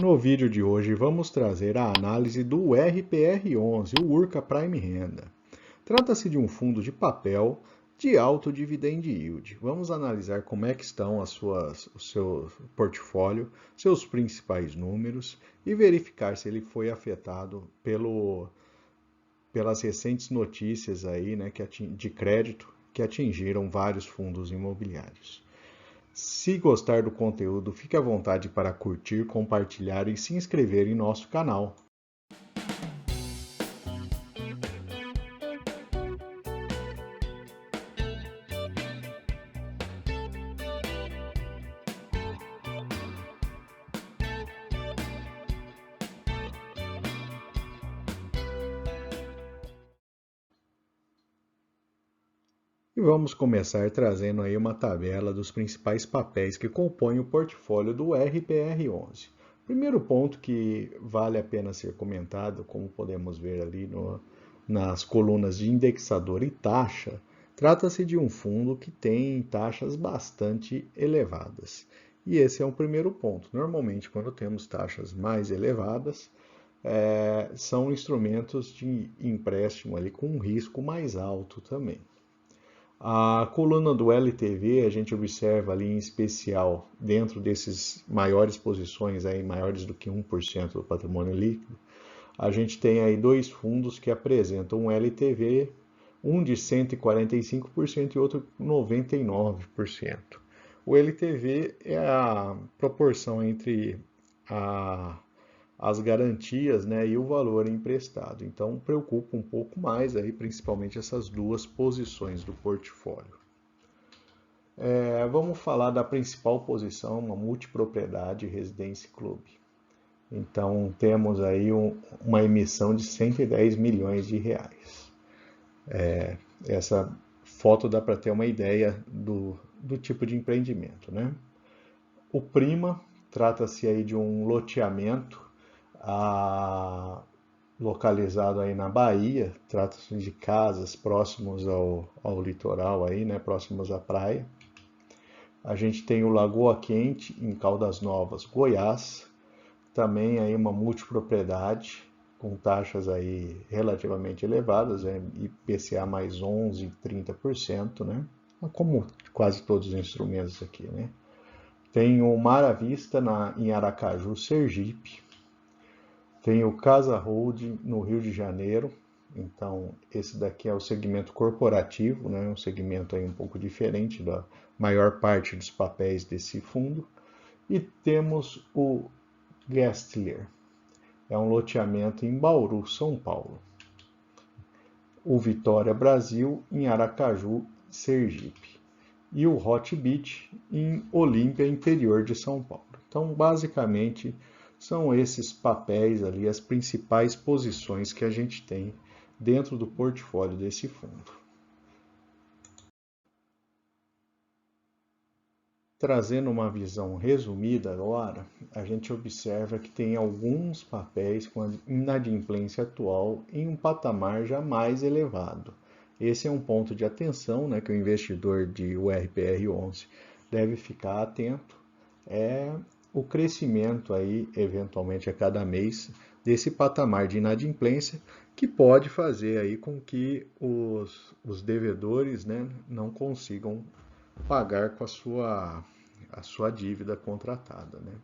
No vídeo de hoje vamos trazer a análise do RPR11, o Urca Prime Renda. Trata-se de um fundo de papel de alto dividend yield. Vamos analisar como é que estão o seu portfólio, seus principais números e verificar se ele foi afetado pelas recentes notícias aí, né, de crédito que atingiram vários fundos imobiliários. Se gostar do conteúdo, fique à vontade para curtir, compartilhar e se inscrever em nosso canal. E vamos começar trazendo aí uma tabela dos principais papéis que compõem o portfólio do RPR11. Primeiro ponto que vale a pena ser comentado, como podemos ver ali nas colunas de indexador e taxa, trata-se de um fundo que tem taxas bastante elevadas. E esse é um primeiro ponto. Normalmente, quando temos taxas mais elevadas, são instrumentos de empréstimo ali com um risco mais alto também. A coluna do LTV, a gente observa ali em especial, dentro desses maiores posições, aí, maiores do que 1% do patrimônio líquido, a gente tem aí dois fundos que apresentam um LTV, um de 145% e outro 99%. O LTV é a proporção entre as garantias, né, e o valor emprestado. Então, preocupa um pouco mais aí, principalmente essas duas posições do portfólio. Vamos falar da principal posição, uma multipropriedade Residência Club. Então, temos aí uma emissão de 110 milhões de reais. Essa foto dá para ter uma ideia do tipo de empreendimento, né? O Prima trata-se aí de um loteamento localizado aí na Bahia, trata-se de casas próximos ao litoral aí, né, próximos à praia. A gente tem o Lagoa Quente em Caldas Novas, Goiás, também aí uma multipropriedade com taxas aí relativamente elevadas, IPCA mais 11, 30%, né? Como quase todos os instrumentos aqui, né? Tem o Mar à Vista em Aracaju, Sergipe. Tem o Casa Hold no Rio de Janeiro. Então, esse daqui é o segmento corporativo, né? Um segmento aí um pouco diferente da maior parte dos papéis desse fundo. E temos o Gestler. É um loteamento em Bauru, São Paulo. O Vitória Brasil em Aracaju, Sergipe. E o Hot Beach em Olímpia, interior de São Paulo. Então, basicamente, são esses papéis ali, as principais posições que a gente tem dentro do portfólio desse fundo. Trazendo uma visão resumida agora, a gente observa que tem alguns papéis com a inadimplência atual em um patamar já mais elevado. Esse é um ponto de atenção, né, que o investidor de URPR11 deve ficar atento. É o crescimento aí, eventualmente a cada mês, desse patamar de inadimplência, que pode fazer aí com que os devedores, né, não consigam pagar com a sua dívida contratada, né?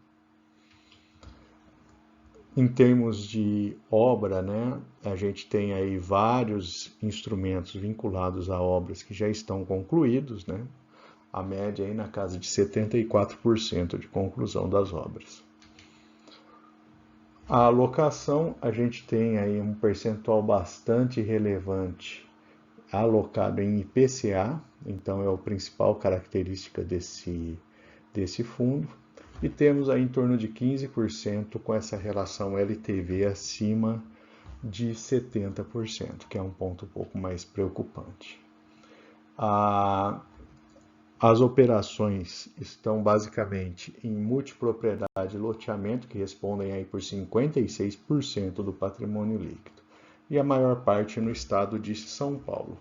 Em termos de obra, né, a gente tem aí vários instrumentos vinculados a obras que já estão concluídos, né? A média aí na casa de 74% de conclusão das obras. A alocação, a gente tem aí um percentual bastante relevante alocado em IPCA, então é a principal característica desse fundo. E temos aí em torno de 15% com essa relação LTV acima de 70%, que é um ponto um pouco mais preocupante. As operações estão basicamente em multipropriedade e loteamento, que respondem aí por 56% do patrimônio líquido, e a maior parte no estado de São Paulo.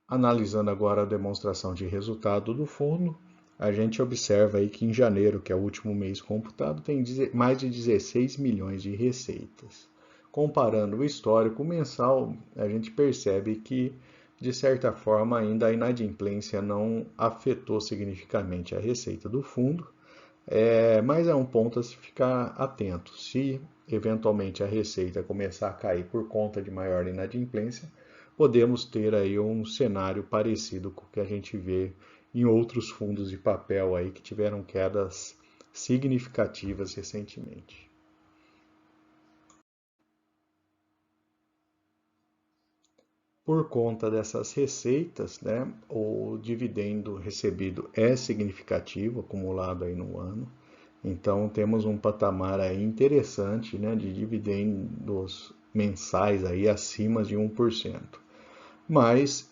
Analisando agora a demonstração de resultado do fundo, a gente observa aí que em janeiro, que é o último mês computado, tem mais de 16 milhões de receitas. Comparando o histórico mensal, a gente percebe que, de certa forma, ainda a inadimplência não afetou significativamente a receita do fundo, mas é um ponto a se ficar atento. Se eventualmente a receita começar a cair por conta de maior inadimplência, podemos ter aí um cenário parecido com o que a gente vê em outros fundos de papel aí que tiveram quedas significativas recentemente. Por conta dessas receitas, né, o dividendo recebido é significativo, acumulado aí no ano. Então temos um patamar aí interessante, né, de dividendos mensais aí acima de 1%. Mas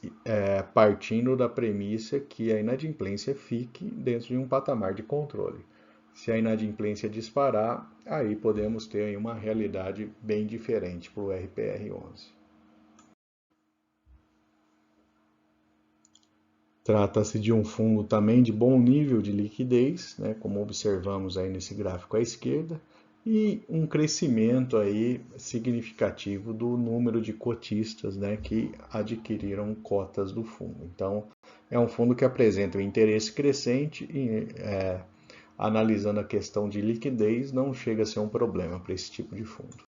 partindo da premissa que a inadimplência fique dentro de um patamar de controle. Se a inadimplência disparar, aí podemos ter aí uma realidade bem diferente para o RPR11. Trata-se de um fundo também de bom nível de liquidez, né, como observamos aí nesse gráfico à esquerda, e um crescimento aí significativo do número de cotistas, né, que adquiriram cotas do fundo. Então, é um fundo que apresenta um interesse crescente e, analisando a questão de liquidez, não chega a ser um problema para esse tipo de fundo.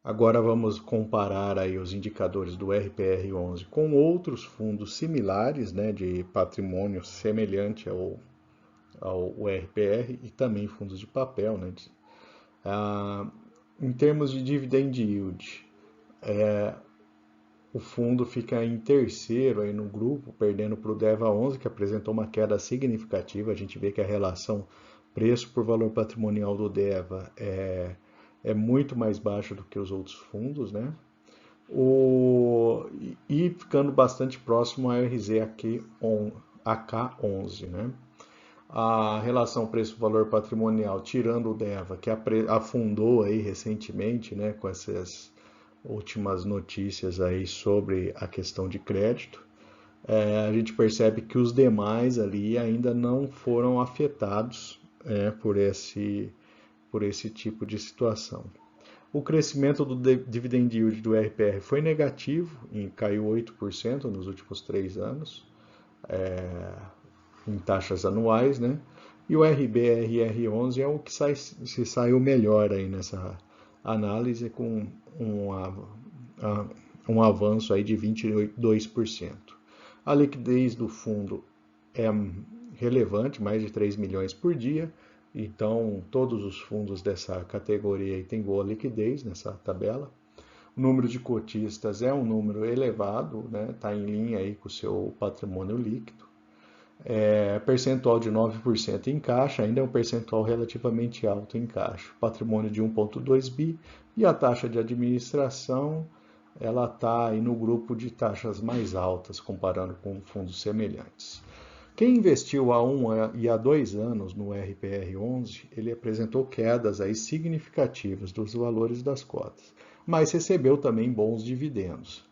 Agora vamos comparar aí os indicadores do RPR11 com outros fundos similares, né, de patrimônio semelhante ao RPR e também fundos de papel, né. Em termos de dividend yield, o fundo fica em terceiro aí no grupo, perdendo para o DEVA11, que apresentou uma queda significativa. A gente vê que a relação preço por valor patrimonial do DEVA é muito mais baixa do que os outros fundos, né? E ficando bastante próximo ao RZAK11, né? A relação preço-valor patrimonial, tirando o DEVA, que afundou aí recentemente, né, com essas últimas notícias aí sobre a questão de crédito, a gente percebe que os demais ali ainda não foram afetados por esse tipo de situação. O crescimento do dividend yield do RPR foi negativo, caiu 8% nos últimos 3 anos, em taxas anuais, né? E o RBRR11 é o que se saiu melhor aí nessa análise, com um avanço aí de 22%. A liquidez do fundo é relevante, mais de 3 milhões por dia, então todos os fundos dessa categoria têm boa liquidez nessa tabela. O número de cotistas é um número elevado, né? Está em linha aí com o seu patrimônio líquido. Percentual de 9% em caixa, ainda é um percentual relativamente alto em caixa. Patrimônio de 1,2 bi e a taxa de administração, ela está aí no grupo de taxas mais altas, comparando com fundos semelhantes. Quem investiu há 1 e há 2 anos no RPR11, ele apresentou quedas aí significativas dos valores das cotas, mas recebeu também bons dividendos.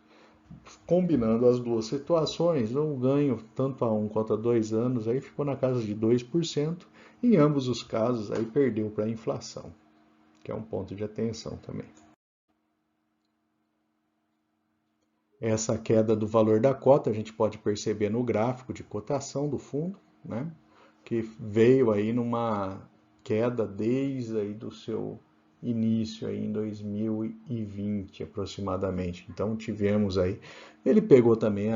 Combinando as duas situações, o ganho tanto a 1 quanto a 2 anos aí ficou na casa de 2%. Em ambos os casos aí perdeu para a inflação, que é um ponto de atenção também. Essa queda do valor da cota a gente pode perceber no gráfico de cotação do fundo, né? Que veio aí numa queda desde aí do seu início aí em 2020 aproximadamente. Então tivemos aí, ele pegou também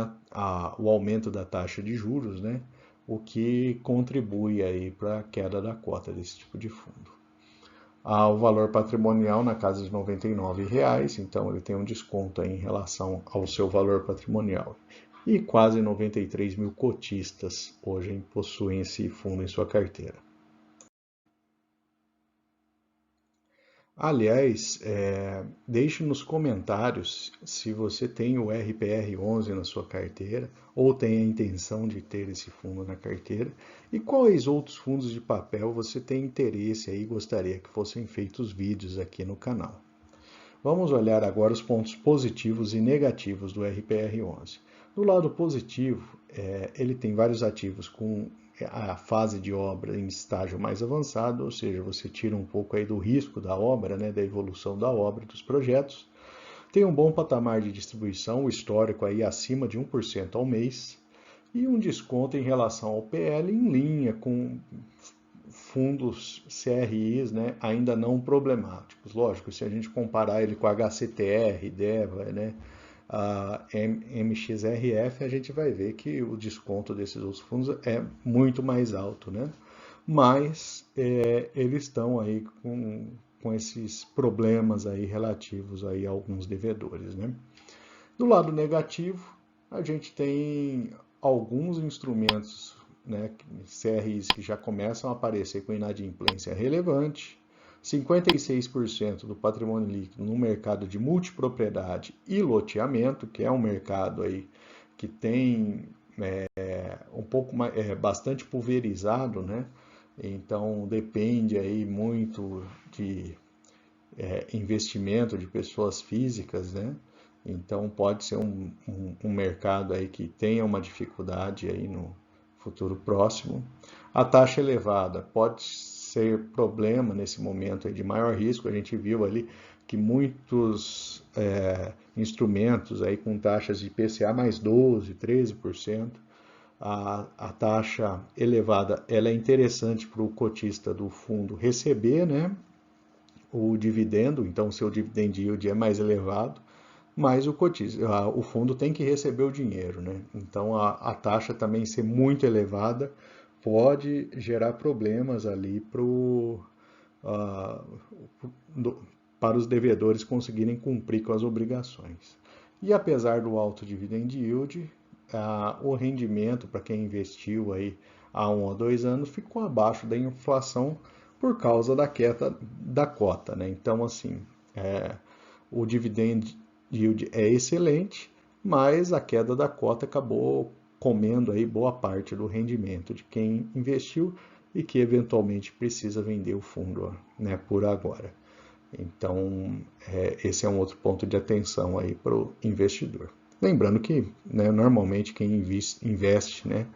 o aumento da taxa de juros, né? O que contribui aí para a queda da cota desse tipo de fundo. O valor patrimonial na casa de R$ 99,00, então ele tem um desconto aí em relação ao seu valor patrimonial. E quase 93 mil cotistas hoje possuem esse fundo em sua carteira. Aliás, deixe nos comentários se você tem o RPR11 na sua carteira ou tem a intenção de ter esse fundo na carteira e quais outros fundos de papel você tem interesse aí e gostaria que fossem feitos vídeos aqui no canal. Vamos olhar agora os pontos positivos e negativos do RPR11. Do lado positivo, ele tem vários ativos com a fase de obra em estágio mais avançado, ou seja, você tira um pouco aí do risco da obra, né, da evolução da obra, dos projetos. Tem um bom patamar de distribuição, o histórico aí acima de 1% ao mês, e um desconto em relação ao PL em linha com fundos CRIs, né, ainda não problemáticos. Lógico, se a gente comparar ele com a HCTR, DEVA, né, a MXRF, a gente vai ver que o desconto desses outros fundos é muito mais alto, né? Mas eles estão aí com esses problemas aí relativos aí a alguns devedores, né? Do lado negativo, a gente tem alguns instrumentos, né, CRIs que já começam a aparecer com inadimplência relevante, 56% do patrimônio líquido no mercado de multipropriedade e loteamento, que é um mercado aí que tem um pouco mais, bastante pulverizado, né? Então depende aí muito de investimento de pessoas físicas, né? Então pode ser um mercado aí que tenha uma dificuldade aí no futuro próximo. A taxa elevada pode ser problema nesse momento aí de maior risco. A gente viu ali que muitos instrumentos aí com taxas de IPCA mais 12, 13%. A taxa elevada ela é interessante para o cotista do fundo receber, né, o dividendo, então o seu dividend yield é mais elevado, mas o fundo tem que receber o dinheiro, né? Então a taxa também ser muito elevada pode gerar problemas ali para os devedores conseguirem cumprir com as obrigações. E apesar do alto dividend yield, o rendimento para quem investiu aí há 1 ou 2 anos ficou abaixo da inflação por causa da queda da cota, né? Então, assim, o dividend yield é excelente, mas a queda da cota acabou comendo aí boa parte do rendimento de quem investiu e que eventualmente precisa vender o fundo, né, por agora. Então, esse é um outro ponto de atenção aí para o investidor. Lembrando que, né, normalmente quem investe, né,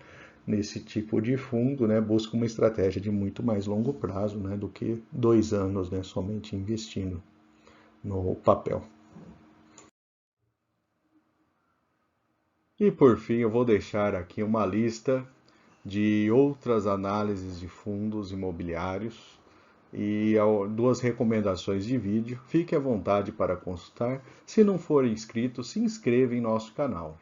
nesse tipo de fundo, né, busca uma estratégia de muito mais longo prazo, né, do que 2 anos, né, somente investindo no papel. E por fim, eu vou deixar aqui uma lista de outras análises de fundos imobiliários e 2 recomendações de vídeo. Fique à vontade para consultar. Se não for inscrito, se inscreva em nosso canal.